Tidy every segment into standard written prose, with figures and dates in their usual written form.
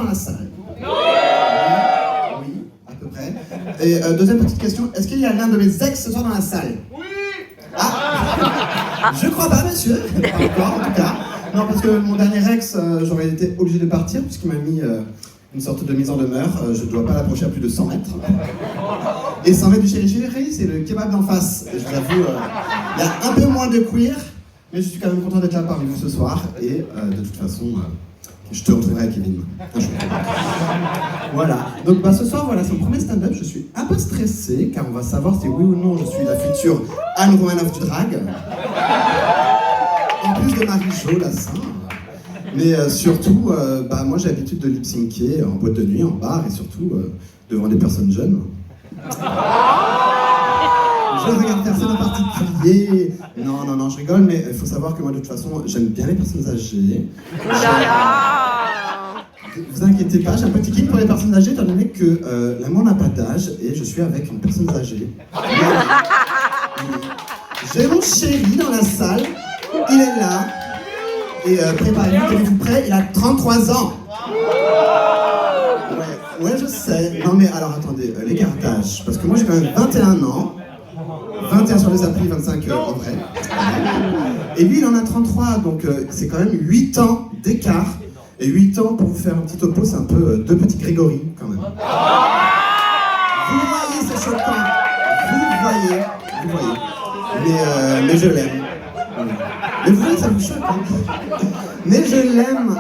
dans la salle? Oui, à peu près. Et deuxième petite question, est-ce qu'il y a l'un de mes ex ce soir dans la salle? Oui. Ah, je crois pas, monsieur. Pas encore, en tout cas. Non, parce que mon dernier ex, j'aurais été obligé de partir puisqu'il m'a mis une sorte de mise en demeure. Je ne dois pas l'approcher à plus de 100 mètres. Et 100 mètres du chéri chéri, c'est le kebab d'en face. Et je vous avoue, il y a un peu moins de queer, mais je suis quand même content d'être là parmi vous ce soir. Et de toute façon, je te retrouverai, Kevin. Voilà. Donc ce soir, voilà, c'est mon premier stand-up. Je suis un peu stressé, car on va savoir si oui ou non je suis la future Anne Romanoff du drag. En plus de Marie-Jo, la Saint. Mais surtout, moi j'ai l'habitude de lip-syncer en boîte de nuit, en bar et surtout devant des personnes jeunes. Je regarde personne en particulier. Non, je rigole, mais il faut savoir que moi de toute façon, j'aime bien les personnes âgées. Vous inquiétez pas, j'ai un petit kick pour les personnes âgées, étant donné que l'amour n'a pas d'âge et je suis avec une personne âgée. J'ai mon chéri dans la salle, il est là. Et préparez-vous, tenez-vous prêts, il a 33 ans. Ouais, je sais. Non mais alors attendez, l'écart d'âge, parce que moi j'ai quand même 21 ans. 21 sur les applis, 25 en vrai. Et lui, il en a 33, donc c'est quand même 8 ans d'écart. Et 8 ans, pour vous faire un petit topo, c'est un peu deux petits Grégory, quand même. Vous voyez, c'est choquant. Vous voyez. Mais je l'aime. Mais vous voyez, ça vous choque, hein. Mais je l'aime,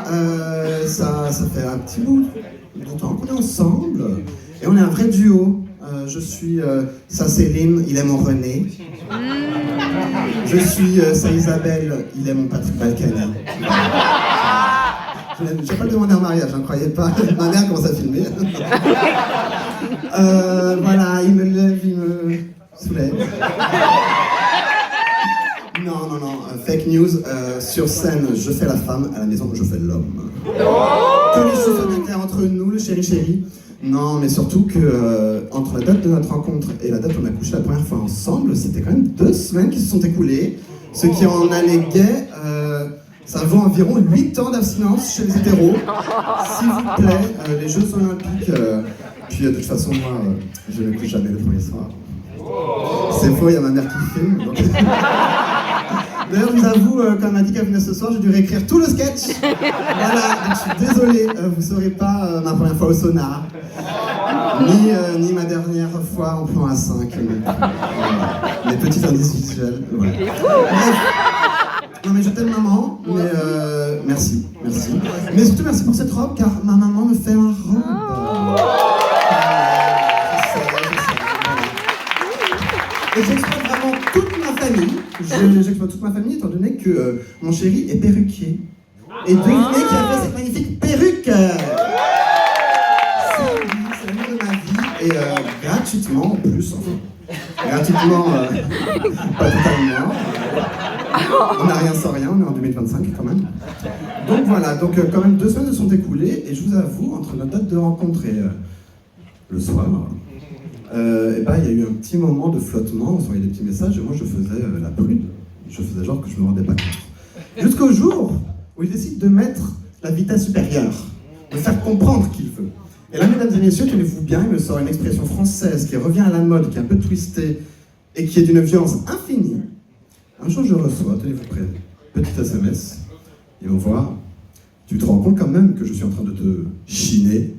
ça fait un petit bout de temps qu'on est ensemble. Et on est un vrai duo. Je suis sa Céline, il est mon René. Je suis sa Isabelle, il est mon Patrick Balkany. J'ai pas demandé en mariage, hein, croyez pas. Ma mère commence à filmer. Voilà, il me lève, il me soulève. Non, fake news. Sur scène, je fais la femme, à la maison, je fais l'homme. Que les choses soient bien claires entre nous, le chéri. Non, mais surtout que entre la date de notre rencontre et la date où on a couché la première fois ensemble, c'était quand même 2 semaines qui se sont écoulées. Ce qui en alléguait, ça vaut environ 8 ans d'abstinence chez les hétéros. S'il vous plaît, les Jeux Olympiques. Puis de toute façon, moi, je ne couche jamais le premier soir. C'est faux, il y a ma mère qui filme. Donc... D'ailleurs, je vous avoue, quand elle m'a dit qu'elle venait ce soir, j'ai dû réécrire tout le sketch. Voilà, donc je suis désolé, vous ne saurez pas ma première fois au sonar, ni ma dernière fois en plan A5. Les petits indices visuels. Voilà. Bref. Non mais je t'aime maman, mais merci. Mais surtout merci pour cette robe, car ma maman me fait ma robe. Et j'exploite vraiment toute ma famille. J'exploite toute ma famille étant donné que mon chéri est perruquier. Et devinez qui a fait cette magnifique perruque. C'est l'amour de ma vie. Et gratuitement en plus. Enfin, gratuitement, pas totalement. On n'a rien sans rien, on est en 2025 quand même. Donc voilà, quand même 2 semaines se sont écoulées. Et je vous avoue, entre notre date de rencontre et le soir... il y a eu un petit moment de flottement, on s'envoyait des petits messages et moi je faisais la prude. Je faisais genre que je me rendais pas compte. Jusqu'au jour où il décide de mettre la vitesse supérieure, de faire comprendre qu'il veut. Et là, mesdames et messieurs, tenez-vous bien, il me sort une expression française qui revient à la mode, qui est un peu twistée et qui est d'une violence infinie. Un jour je reçois, tenez-vous prêts, petit SMS, il m'envoie, tu te rends compte quand même que je suis en train de te chiner?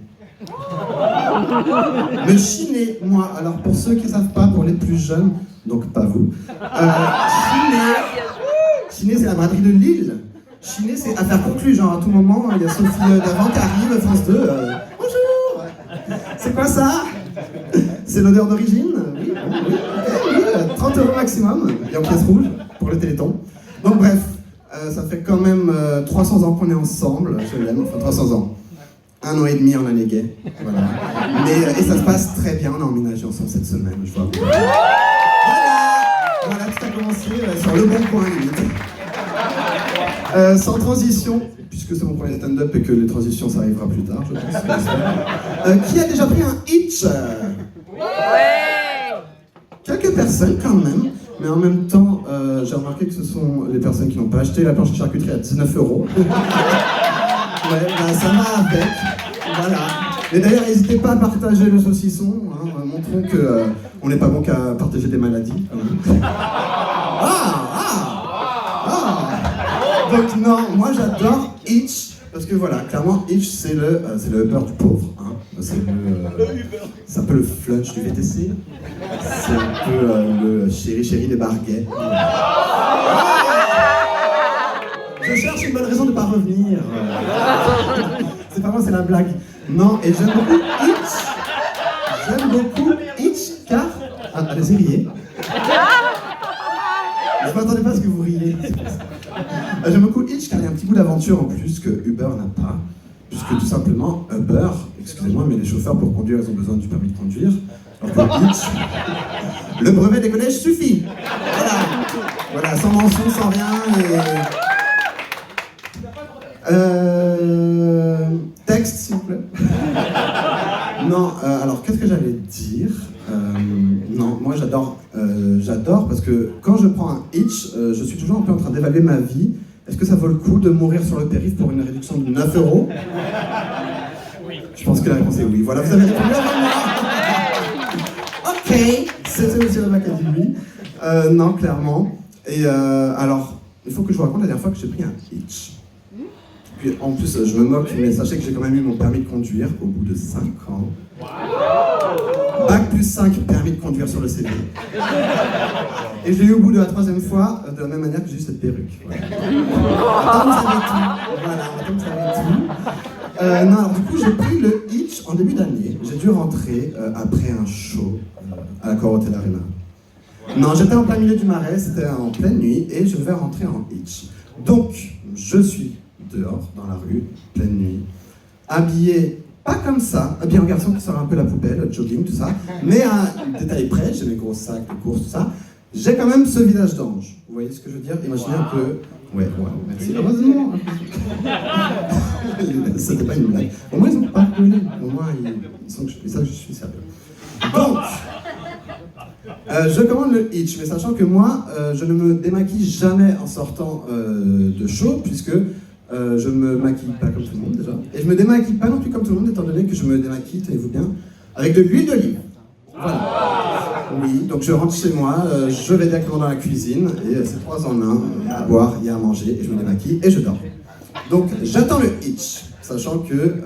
Me chiner, moi. Alors pour ceux qui ne savent pas, pour les plus jeunes, donc pas vous, chiner c'est la braderie de Lille. Chiner c'est affaire conclue, genre à tout moment, il y a Sophie Davant qui arrive, France 2, bonjour. C'est quoi ça? C'est l'odeur d'origine? Oui, oui, 30 € maximum, et en pièce rouge, pour le Téléthon. Donc bref, ça fait quand même 300 ans qu'on est ensemble, je l'aime, enfin 300 ans. 1 an et demi en année gay, voilà. Et ça se passe très bien, on a emménagé ensemble cette semaine, je vois. Voilà, tout a commencé sur le bon coin, limite. Sans transition, puisque c'est mon premier stand-up et que les transitions ça arrivera plus tard, je pense. Qui a déjà pris un hitch? Ouais. Quelques personnes quand même, mais en même temps, j'ai remarqué que ce sont les personnes qui n'ont pas acheté la planche de charcuterie à 19 €. Ouais, ça va avec. Voilà. Et d'ailleurs, n'hésitez pas à partager le saucisson. Hein. Montrons qu'on n'est pas bon qu'à partager des maladies. Donc non, moi j'adore Hitch. Parce que voilà, clairement, Hitch, c'est le Uber du pauvre. Hein. C'est un peu le flunch du VTC. C'est un peu le chéri des barguets. Je cherche une bonne raison de ne pas revenir. C'est pas moi, c'est la blague. Non, et j'aime beaucoup Hitch. J'aime beaucoup Hitch car... Ah, allez-y, riez. Je m'attendais pas à ce que vous riez. J'aime beaucoup Hitch car il y a un petit goût d'aventure en plus que Uber n'a pas. Puisque tout simplement, Uber, excusez-moi, mais les chauffeurs pour conduire, ils ont besoin du permis de conduire. Alors que Hitch, le brevet des collèges suffit. Voilà, sans mention, sans rien. Texte, s'il vous plaît. Non, alors qu'est-ce que j'allais dire non, moi j'adore parce que quand je prends un Hitch, je suis toujours un peu en train d'évaluer ma vie. Est-ce que ça vaut le coup de mourir sur le périph' pour une réduction de 9 €? Oui. Je pense que la réponse est oui. Voilà, vous avez répondu avant moi. Ok, c'était aussi la Académie. Non, clairement. Et alors, il faut que je vous raconte la dernière fois que j'ai pris un Hitch. Puis en plus, je me moque, mais sachez que j'ai quand même eu mon permis de conduire au bout de 5 ans. Bac plus 5, permis de conduire sur le CV. Et je l'ai eu au bout de la 3e fois, de la même manière que j'ai eu cette perruque. Voilà. Attends, vous savez tout. Voilà, attends, vous savez tout. Non, alors du coup, j'ai pris le Hitch en début d'année. J'ai dû rentrer après un show à la Corotel Arena. Non, j'étais en plein milieu du Marais, c'était en pleine nuit, et je vais rentrer en Hitch. Donc, je suis dehors, dans la rue, pleine nuit, habillé, pas comme ça, habillé en garçon qui sort un peu la poubelle, jogging, tout ça, mais à un détail près, j'ai mes gros sacs de course, tout ça, j'ai quand même ce visage d'ange. Vous voyez ce que je veux dire? Imaginez un peu... Ouais, merci. Heureusement. C'était pas une blague. Au moins, ils ont pas rigolé. Au moins, ils savent que je suis sérieux. Donc, je commande le Hitch, mais sachant que moi, je ne me démaquille jamais en sortant de show, puisque je ne me maquille pas comme tout le monde déjà. Et je me démaquille pas non plus comme tout le monde, étant donné que je me démaquille, tenez-vous bien, avec de l'huile d'olive. Voilà. Oui, donc je rentre chez moi, je vais directement dans la cuisine, et c'est 3 en 1, il y a à boire, il y a à manger, et je me démaquille, et je dors. Donc j'attends le Hitch, sachant que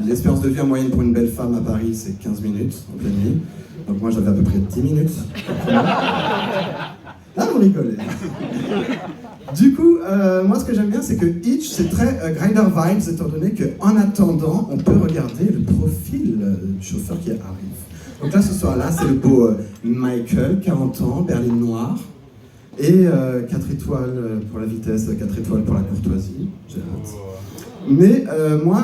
l'espérance de vie en moyenne pour une belle femme à Paris, c'est 15 minutes en pleine nuit. Donc moi j'avais à peu près 10 minutes. Là vous rigolez. Du coup, moi ce que j'aime bien c'est que Hitch c'est très Grindr vibes, étant donné qu'en attendant on peut regarder le profil du chauffeur qui arrive. Donc là ce soir là c'est le beau Michael, 40 ans, berline noire, et 4 étoiles pour la vitesse, 4 étoiles pour la courtoisie, j'ai hâte. Mais moi,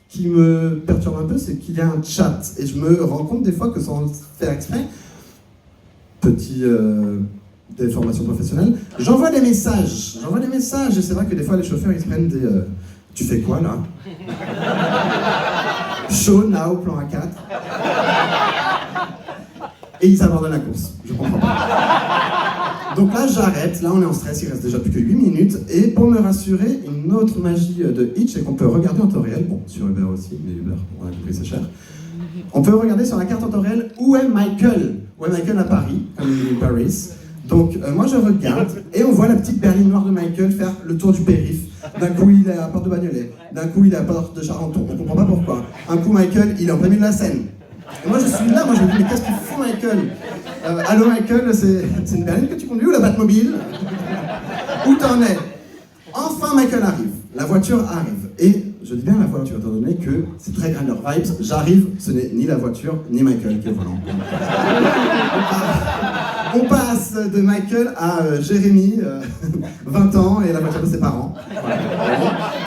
qui me perturbe un peu, c'est qu'il y a un chat, et je me rends compte des fois que sans faire exprès, petit déformation professionnelle, j'envoie des messages, et c'est vrai que des fois les chauffeurs ils se prennent des tu fais quoi là? Show, now, plan A4. Et ils abandonnent la course, je comprends pas. Donc là j'arrête, là on est en stress, il reste déjà plus que 8 minutes, et pour me rassurer, une autre magie de Hitch, c'est qu'on peut regarder en temps réel, bon sur Uber aussi, mais Uber, on a compris c'est cher, on peut regarder sur la carte en temps réel où est Michael à Paris, comme il est Paris. Donc moi je regarde, et on voit la petite berline noire de Michael faire le tour du périph'. D'un coup il est à la porte de Bagnolet, d'un coup il est à la porte de Charenton, on comprend pas pourquoi. Un coup Michael, il est en plein milieu de la Seine. Et moi je suis là, je me dis mais qu'est-ce qu'il fout Michael? Allô Michael, c'est une berline que tu conduis ou la Batmobile? Où t'en es? Enfin Michael arrive, la voiture arrive. Et je dis bien la voiture, étant donné que c'est très Grindr vibes, j'arrive, ce n'est ni la voiture, ni Michael qui est au volant. On passe de Michael à Jérémy, 20 ans, et la voiture de ses parents.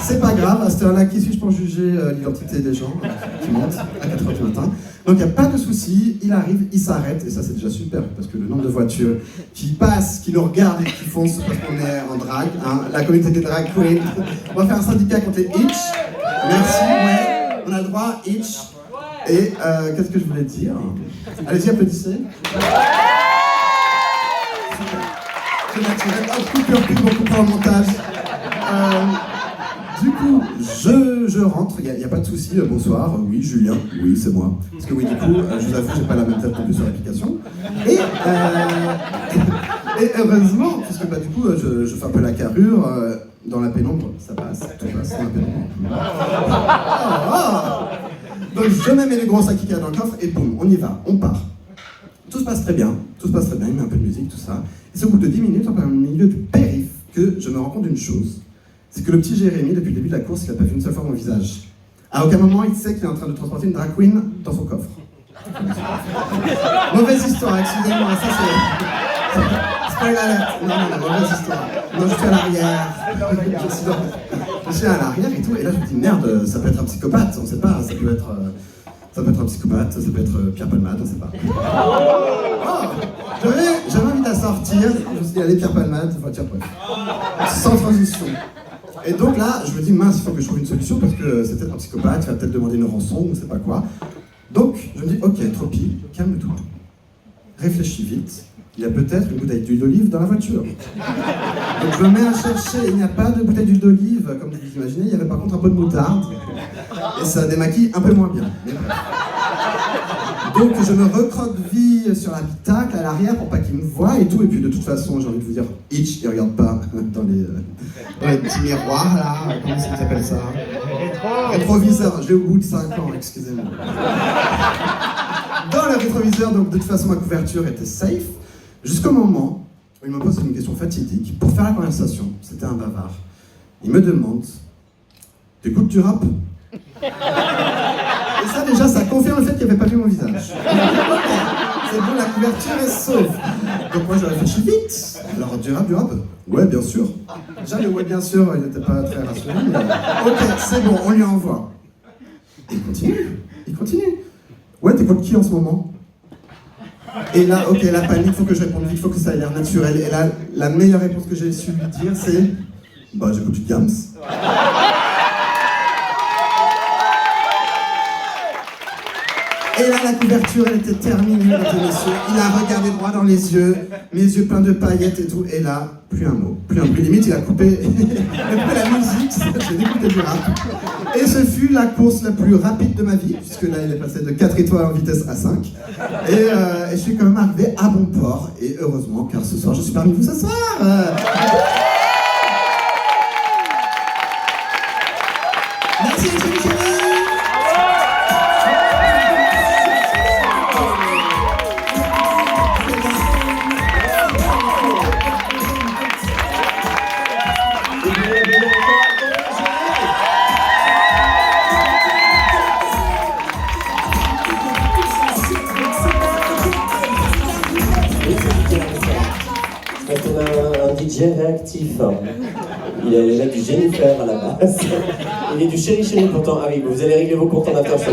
C'est pas grave, à cette heure-là, qui suis-je pour juger l'identité des gens qui montent à 4h du matin? Donc il n'y a pas de souci, il arrive, il s'arrête, et ça c'est déjà super, parce que le nombre de voitures qui passent, qui nous regardent et qui foncent parce qu'on est en drague, hein, la communauté des drag queens, on va faire un syndicat contre les Hitch. Merci, ouais, on a le droit, Hitch. Et qu'est-ce que je voulais dire? Allez-y, applaudissez. C'est naturel, coupure, on coupera au montage. Du coup, je rentre, il n'y a pas de souci, bonsoir, oui, Julien, oui, c'est moi. Parce que oui, du coup, je vous avoue, j'ai pas la même tête non plus sur l'application. Et heureusement, puisque bah, du coup, je fais un peu la carrure, dans la pénombre, ça passe, tout passe dans la pénombre. Donc je mets mes gros sacs Ikea dans le coffre et boum, on y va, on part. Tout se passe très bien, il met un peu de musique, tout ça. Et c'est au bout de 10 minutes, en plein milieu du périph', que je me rends compte d'une chose. C'est que le petit Jérémy, depuis le début de la course, il n'a pas vu une seule fois mon visage. À aucun moment, il sait qu'il est en train de transporter une drag queen dans son coffre. Mauvaise histoire, excusez-moi, ça c'est... Spoil alert. Non, mauvaise histoire. Non, je suis à l'arrière. Je suis à l'arrière et tout, et là je me dis, merde, ça peut être un psychopathe, on sait pas, ça peut être un psychopathe, ça peut être Pierre Palmade, on sait pas. J'avais envie de sortir, je me suis dit, allez, Pierre Palmade, enfin, tiens, bref. Sans transition. Et donc là, je me dis, mince, il faut que je trouve une solution parce que c'est peut-être un psychopathe, il va peut-être demander une rançon, on sait pas quoi. Donc, je me dis, ok, Tropi, calme-toi. Réfléchis vite, il y a peut-être une bouteille d'huile d'olive dans la voiture. Donc je me mets à chercher, il n'y a pas de bouteille d'huile d'olive, comme vous imaginez, il y avait par contre un peu de moutarde. Et ça démaquille un peu moins bien. Mais bref. Donc je me recroqueville sur l'habitacle à l'arrière pour pas qu'il me voie et tout. Et puis de toute façon, j'ai envie de vous dire, Hitch, il regarde pas dans les petits miroirs là, comment ça s'appelle ça? Rétroviseur, j'ai au bout de 5 ans, excusez-moi. Dans le rétroviseur, donc de toute façon ma couverture était safe, jusqu'au moment où il me pose une question fatidique. Pour faire la conversation, c'était un bavard. Il me demande, t'écoutes du rap? Et ça déjà, ça confirme le fait qu'il n'avait pas vu mon visage. C'est bon, la couverture est sauve. Donc moi je réfléchis vite. Alors du rap? Ouais, bien sûr. Déjà le ouais bien sûr, il n'était pas très rassuré, mais... Ok, c'est bon, on lui envoie. Et il continue. Ouais, t'écoutes qui en ce moment? Et là, ok, la panique, faut que je réponde vite, faut que ça ait l'air naturel. Et là, la meilleure réponse que j'ai su lui dire, c'est... Bah, j'écoute du Diams. Et là, la couverture, elle était terminée, mesdames et messieurs. Il a regardé droit dans les yeux, mes yeux pleins de paillettes et tout. Et là, plus un mot, plus un bruit. Limite, il a coupé la musique, j'ai découpé du rap. Et ce fut la course la plus rapide de ma vie, puisque là, il est passé de 4 étoiles en vitesse à 5. Et je suis quand même arrivé à bon port. Et heureusement, car ce soir, je suis parmi vous ce soir. Merci, les chéris. On a un DJ réactif. Il est du Jennifer à la base. Il est du Chéri Chéri pourtant. Ah oui, vous allez régler vos comptes en after show.